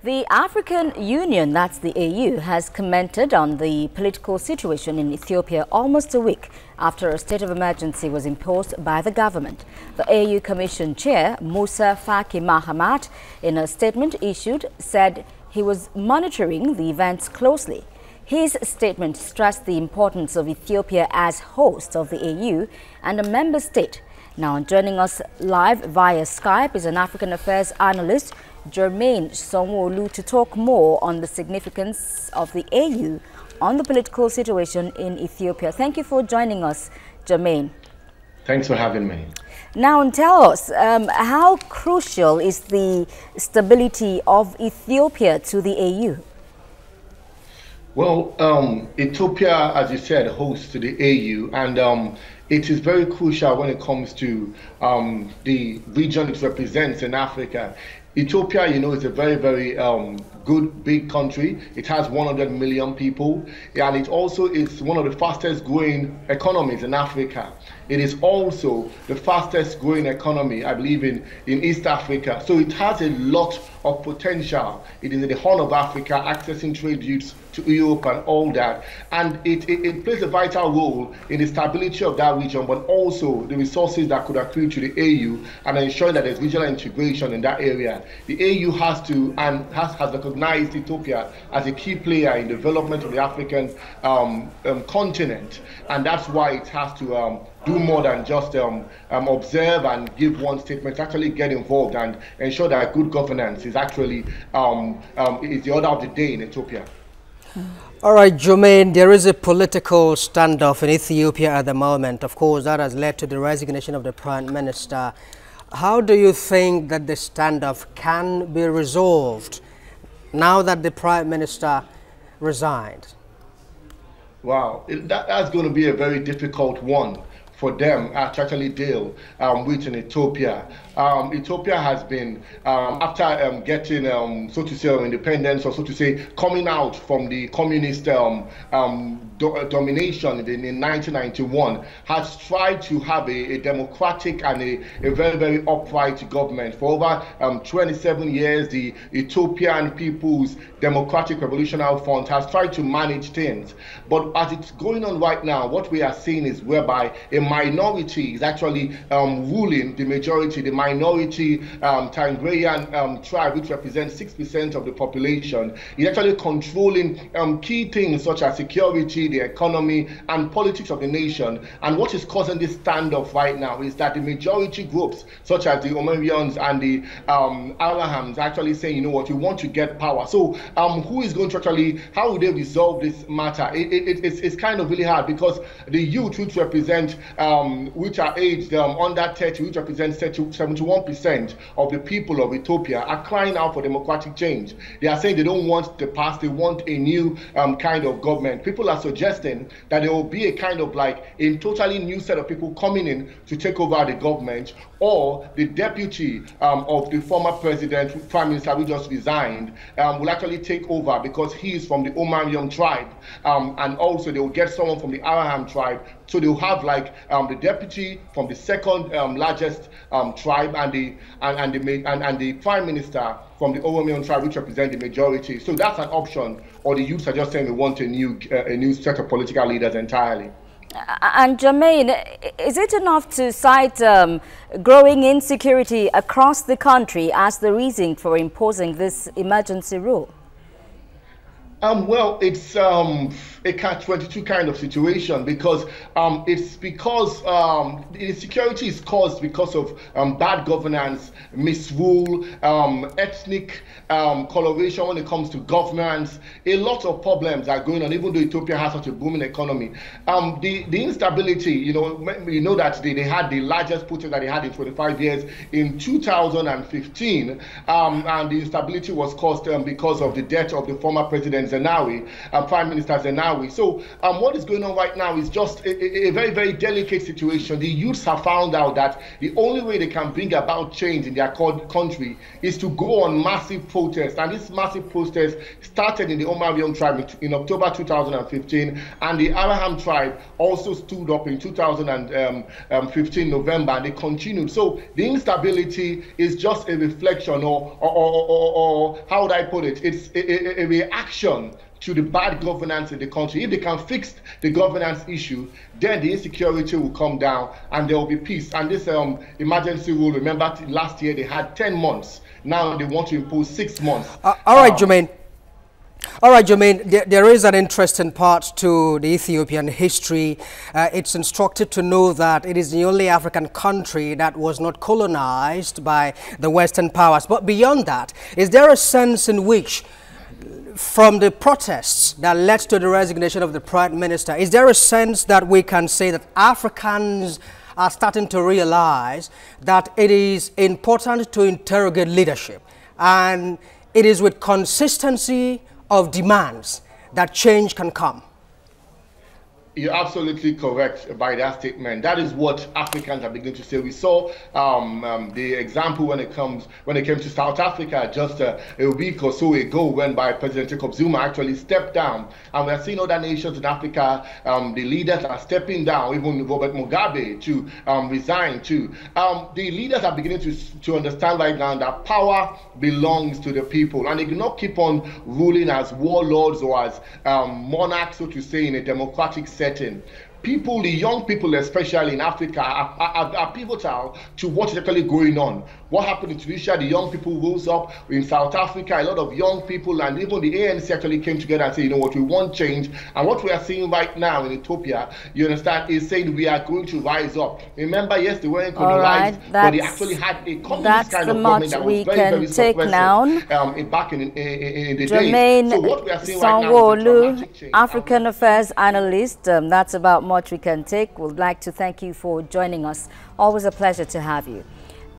The African Union, that's the AU, has commented on the political situation in Ethiopia almost a week after a state of emergency was imposed by the government. The AU Commission Chair, Musa Faki Mahamat, in a statement issued, said he was monitoring the events closely. His statement stressed the importance of Ethiopia as host of the AU and a member state. Now, joining us live via Skype is an African affairs analyst, Jermaine Sanwoolu, to talk more on the significance of the AU on the political situation in Ethiopia. Thank you for joining us, Jermaine. Thanks for having me. Now, tell us, how crucial is the stability of Ethiopia to the AU? Well, Ethiopia, as you said, hosts to the AU, and it is very crucial when it comes to the region it represents in Africa. Ethiopia, you know, is a very, very good, big country. It has 100 million people, and it also is one of the fastest growing economies in Africa. It is also the fastest growing economy, I believe, in East Africa. So it has a lot of potential. It is in the Horn of Africa, accessing trade routes to Europe and all that. And it plays a vital role in the stability of that region, but also the resources that could accrue to the AU and ensuring that there's regional integration in that area. The AU has to and has recognized Ethiopia as a key player in development of the African continent, and that's why it has to do more than just observe and give one statement, actually get involved and ensure that good governance is actually is the order of the day in Ethiopia. All right, Jermaine, there is a political standoff in Ethiopia at the moment. Of course, that has led to the resignation of the Prime Minister. How do you think that the standoff can be resolved now that the Prime Minister resigned? Wow, that's going to be a very difficult one for them to actually deal with in Ethiopia. Ethiopia has been, after getting, so to say, independence, or so to say, coming out from the communist domination in 1991, has tried to have a democratic and a very, very upright government. For over 27 years, the Ethiopian People's Democratic Revolutionary Front has tried to manage things. But as it's going on right now, what we are seeing is whereby a minority is actually ruling the majority. The minority Tigrayan tribe, which represents 6% of the population, is actually controlling key things such as security, the economy, and politics of the nation. And what is causing this standoff right now is that the majority groups, such as the Omarians and the Arahams, actually saying, you know what, we want to get power. So who is going to actually, how will they resolve this matter? It's kind of really hard, because the youth, which represent which are aged under 30, which represents 71% of the people of Ethiopia, are crying out for democratic change. They are saying they don't want the past, they want a new kind of government. People are suggesting that there will be a kind of like a totally new set of people coming in to take over the government, or the deputy of the former president, prime minister, who just resigned, will actually take over, because he is from the Omarian tribe, and also they will get someone from the Araham tribe. So they'll have like the deputy from the second largest tribe, and the prime minister from the Oromian tribe, which represent the majority. So that's an option. Or the youths are just saying we want a new set of political leaders entirely. And Jermaine, is it enough to cite growing insecurity across the country as the reason for imposing this emergency rule? Well, it's a catch-22 kind of situation, because the insecurity is caused because of bad governance, misrule, ethnic coloration when it comes to governance. A lot of problems are going on, even though Ethiopia has such a booming economy. The instability, you know that they had the largest protest that they had in 25 years in 2015, and the instability was caused because of the death of the former president President Zenawi, Prime Minister Zenawi. So what is going on right now is just a very, very delicate situation. The youths have found out that the only way they can bring about change in their country is to go on massive protests. And this massive protest started in the Omarion tribe in October 2015, and the Araham tribe also stood up in 2015 November, and they continued. So the instability is just a reflection, or how would I put it? It's a reaction to the bad governance in the country. If they can fix the governance issue, then the insecurity will come down and there will be peace. And this emergency rule, remember last year they had 10 months. Now they want to impose 6 months. All right, Jermaine. All right, Jermaine, there is an interesting part to the Ethiopian history. It's instructive to know that it is the only African country that was not colonized by the Western powers. But beyond that, is there a sense in which, from the protests that led to the resignation of the Prime Minister, is there a sense that we can say that Africans are starting to realize that it is important to interrogate leadership, and it is with consistency of demands that change can come? You're absolutely correct by that statement. That is what Africans are beginning to say. We saw the example when it came to South Africa just a week or so ago, when by President Jacob Zuma actually stepped down. And we are seeing other nations in Africa, the leaders are stepping down, even Robert Mugabe to resign too. The leaders are beginning to understand right now that power belongs to the people, and they cannot keep on ruling as warlords or as monarchs, so to say, in a democratic setting. People, the young people especially in Africa, are pivotal to what is actually going on. What happened in Tunisia, the young people rose up. In South Africa, a lot of young people and even the ANC actually came together and said, you know what, we want change. And what we are seeing right now in Ethiopia, you understand, is saying we are going to rise up. Remember, yes, they weren't colonized, but they actually had a communist kind of government that was very, very suppressive back in the Jermaine days. So what we are seeing right now is a dramatic change. African Affairs Analyst, that's about much we can take. We'd like to thank you for joining us. Always a pleasure to have you.